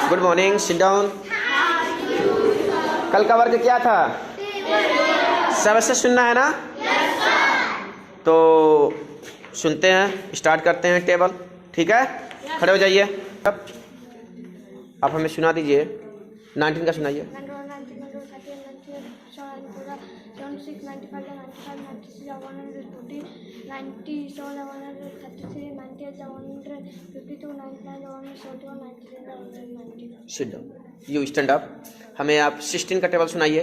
Good morning, sit down. कल का वर्ग क्या था? सबसे सुनना है ना? तो सुनते हैं, स्टार्ट करते हैं टेबल। ठीक है, खड़े हो जाइए। आप हमें सुना दीजिए। 19 का सुनाइए। 'Sit down. You stand up. हमें आप 16 का टेबल सुनाइए।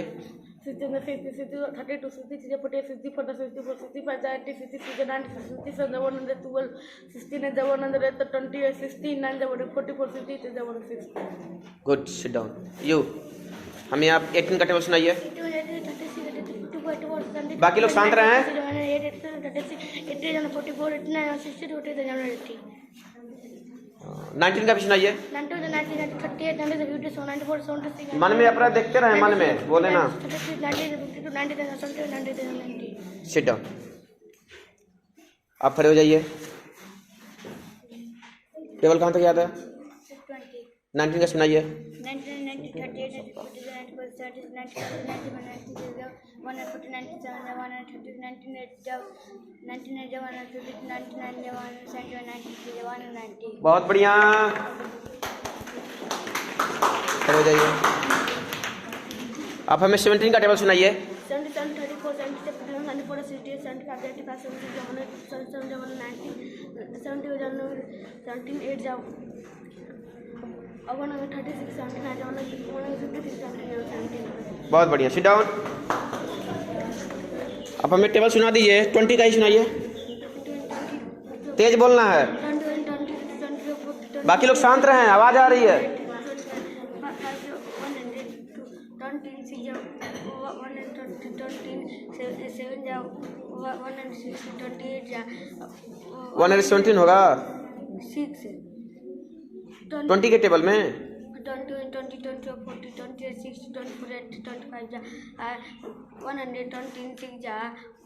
16, 50, 32, 63, 48, 54, 55, 60, 90, 67, 112, 16, 128, 16, 144, 58, 160. Good, sit down. यू हमें आप 18 का टेबल सुनाइए। बाकी लोग शांत रहे हैं। 19 का भी सुनाइए। मन में अपना देखते रहे, मन में बोले ना। Sit down. आप खड़े हो जाइए। टेबल कहाँ तक याद है? 19 का सुनाइए। 90 बहुत बढ़िया, खड़े हो जाइए। आप हमें 17 का टेबल सुनाइए। 77, 34, 77, 94, 68, 75, 85, 76, 90, 70, 17, 8 जाओ 136, 79, 153, 17। बहुत बढ़िया, सिट डाउन। आप हमें टेबल सुना दीजिए। 20 का ही सुनाइए, तेज बोलना है। बाकी लोग शांत रहे हैं, आवाज आ रही है। 117 होगा 20 के टेबल में। 20, 20, 20, 40, 28, 60, 24, 80, 25 जा 126 जा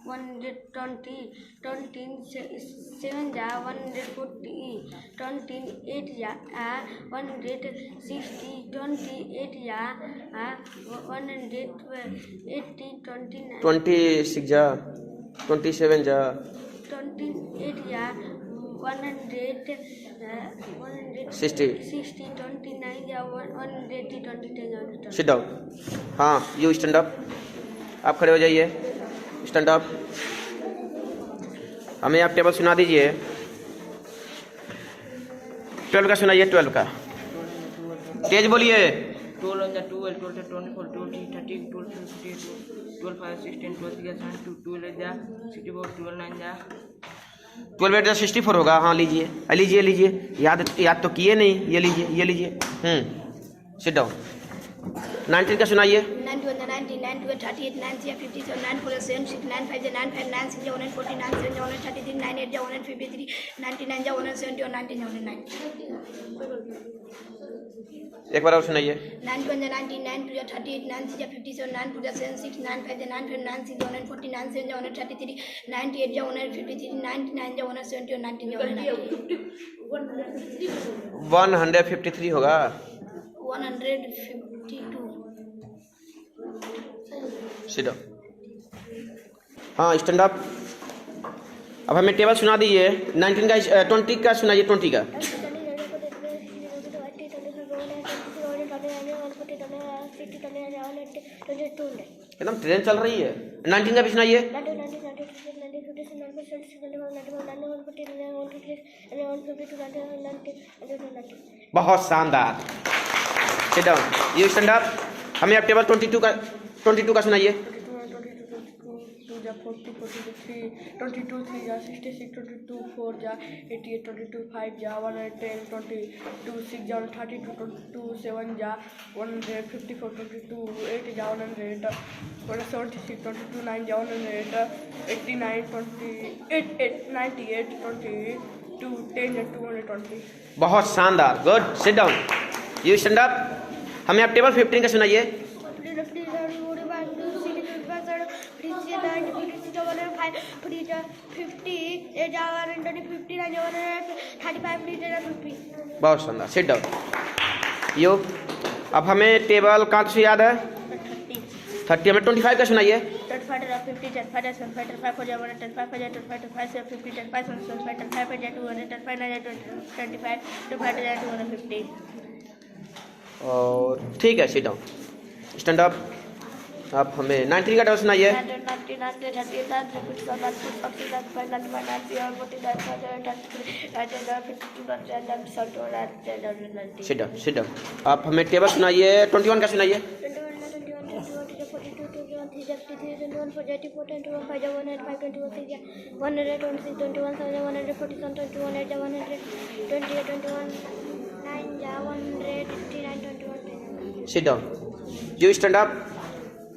120, 27 जा 140, 28 जा 160, 28 जा 180, 26 जा 27 जा 28 जा 60, 29 जा 180, 20। Sit down. हाँ, यू स्टैंड अप। आप खड़े हो जाइए। Stand up. हमें आप टेबल सुना दीजिए। 12 का सुनाइए। 12 का तेज बोलिए। 12 जा 12, 12 24, 12 30, 12 50, 12 5, 16, 12 6 7, 12 जा 64, 12 9 जा 12 8 64 होगा। हाँ, लीजिए लीजिए लीजिए। याद तो किए नहीं। ये लीजिए, ये लीजिए। Sit down. 19 का सुनाइए। 91, 90, 92, 38, 90, 57, 94, 76, 95, 95, 96, 140, 97, 133, 98, 153, 99, 170, 190, एक बार और सुनाइए। 91, 90, 92, 38, 90, 57, 94, 76, 95, 95, 96, 140, 97, 133, 98, 153, 99, 170, 153 होगा। 152। Sit down. हाँ, स्टैंड अप। अब हमें टेबल सुना दीजिए। 19 का 20 का सुनाइए। 20 का एकदम ट्रेन चल रही है। 19 का भी सुनाइए। बहुत शानदार। Sit down. You stand up. हमें आप टेबल 22 का सुनाइए। 40, 43, 22, 3 जा 66, 22, 4 जा 88, 22, 5 जा 110, 22, 6 जा 32, 22, 7 जा 154, 22, 8 जा 100, 176, 22, 9 जा 100, 89, 28, 98, 22, 10 जा 220। बहुत शानदार, good. Sit down. You stand up. हमें आप टेबल 15 का सुनाइए। बहुत शानदार। Sit down. यू। अब हमें टेबल कहाँ से याद है? 30। हमें 25 का सुनाइए। 25 50 10 5 7 5 4 1 10 5 10 25 5 7 50 10 5 7 5 10 5 200 10 5 9 25 25 250। और ठीक है, सिट डाउन, स्टैंड अप। अब हमें 19 का टेबल सुनाइए। 90 सिट डाउन, सिट डाउन। अब हमें टेबल सुनाइए, 21 का सुनाइए। 1 sit down, you stand up.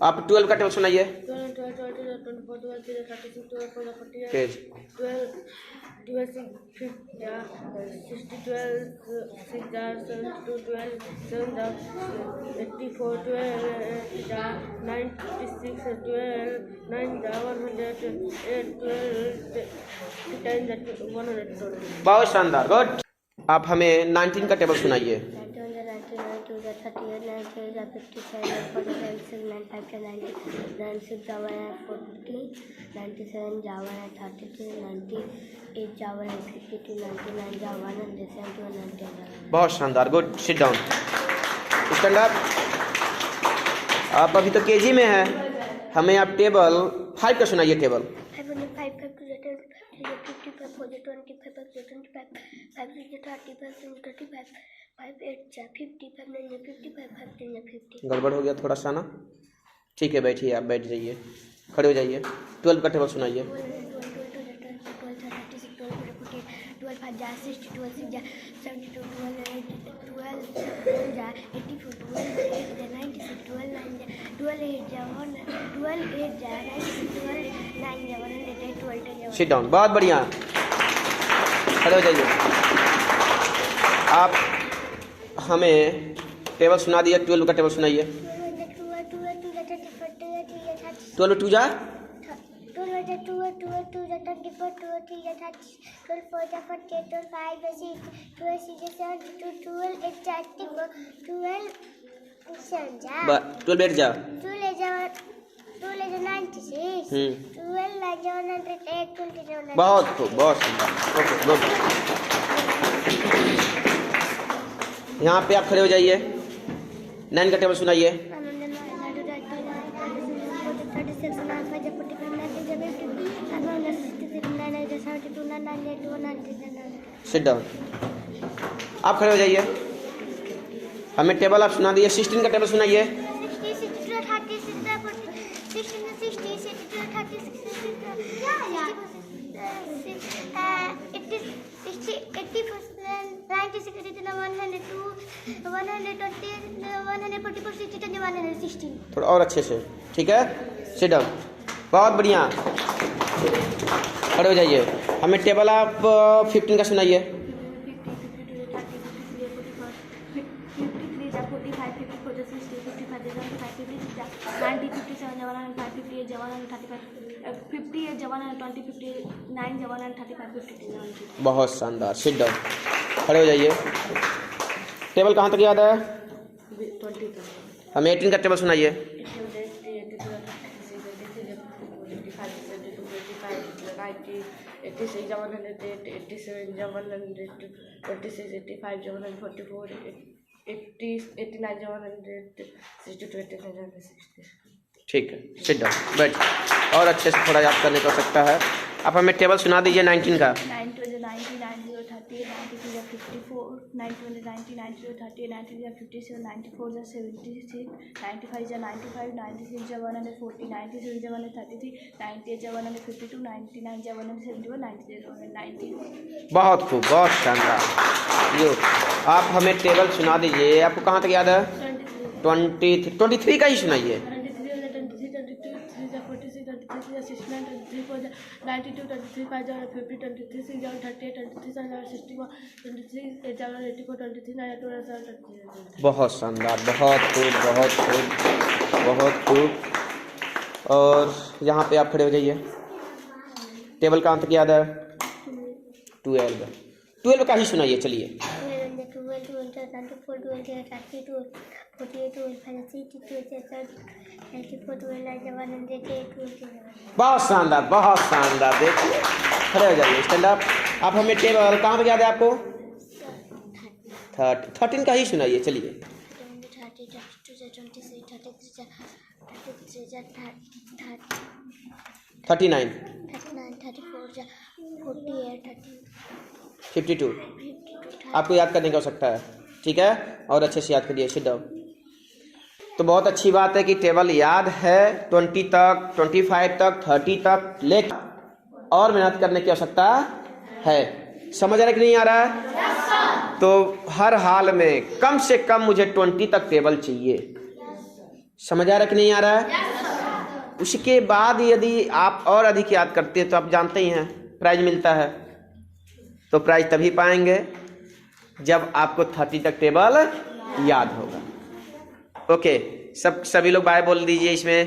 आप 12 का टेबल सुनाइए। 100 बहुत शानदार, गुड। आप हमें 19 का टेबल सुनाइए। 97 बहुत शानदार, good. Sit down, stand up. आप अभी तो केजी में है, हमें आप टेबल 5 का सुनाइए। टेबल 50 गड़बड़ हो गया थोड़ा सा ना, ठीक है, बैठिए, आप बैठ जाइए, खड़े हो जाइए। 12 का टेबल सुनाइए। 12 सिट डाउन, बहुत बढ़िया, खड़े हो जाइए। आप हमें टेबल सुना दिए, 12 का टेबल सुनाइए। 12 2 जा 12 बैठ जा। 96 बहुत खूब, बहुत सुंदर, ओके, गुड। यहाँ पे आप खड़े हो जाइए। 9 का टेबल सुनाइए। 72 सिट डाउन, आप खड़े हो जाइए। हमें टेबल आप सुना दिए। 16 का टेबल सुनाइए। 116 थोड़ा और अच्छे से, ठीक है, सिट डाउन, बहुत बढ़िया, खड़े हो जाइए। हमें टेबल आप 15 का सुनाइए। 58 बहुत शानदार, सिट डाउन, खड़े हो जाइए। टेबल कहाँ तक याद है? 20 हमें 18 का टेबल सुनाइए। 86 108 87 100 26 85 144 80 89 162 89 160। ठीक है, सिट डाउन, बैठ, और अच्छे से थोड़ा याद करने को सकता है। आप हमें टेबल सुना दीजिए 19 का। 9 2 90 90 30 93 54 9 2 90 90 30 93 57 94 76 95 95 96 140 96 133 98 152 99 171 93 190। बहुत खूब, बहुत शानदार। यो, आप हमें टेबल सुना दीजिए। आपको कहाँ तक याद है? 23 का ही सुनाइए। 92 23 5 50 23 6 38 23 61 23 84 23 92 बहुत शानदार, बहुत खूब, बहुत खूब, बहुत खूब। और यहाँ पे आप खड़े हो जाइए। टेबल कहाँ तक याद है? 12 का ही सुनाइए, चलिए। 12 12 12 94, 12, 32, 48, 12, 62, 94, 12, 108, 12। बहुत शानदार, बहुत शानदार। देखिए, खड़े हो जाइए, स्टैंड अप। आप हमें टेबल कहाँ पर याद है आपको? 13 का ही सुनाइए, चलिए। 39, 52 आपको याद करने की आवश्यकता है, ठीक है? और अच्छे से याद करिए, सिट डाउन। तो बहुत अच्छी बात है कि टेबल याद है 20 तक, 25 तक, 30 तक, लेकिन और मेहनत करने की आवश्यकता है। समझ आ रहा है कि नहीं आ रहा है? तो हर हाल में कम से कम मुझे 20 तक टेबल चाहिए। समझ आ रहा है कि नहीं आ रहा है? उसके बाद यदि आप और अधिक याद करते हैं तो आप जानते ही हैं प्राइज मिलता है। तो प्राइज तभी पाएंगे जब आपको 30 तक टेबल याद होगा। ओके, सभी लोग बाय बोल दीजिए इसमें।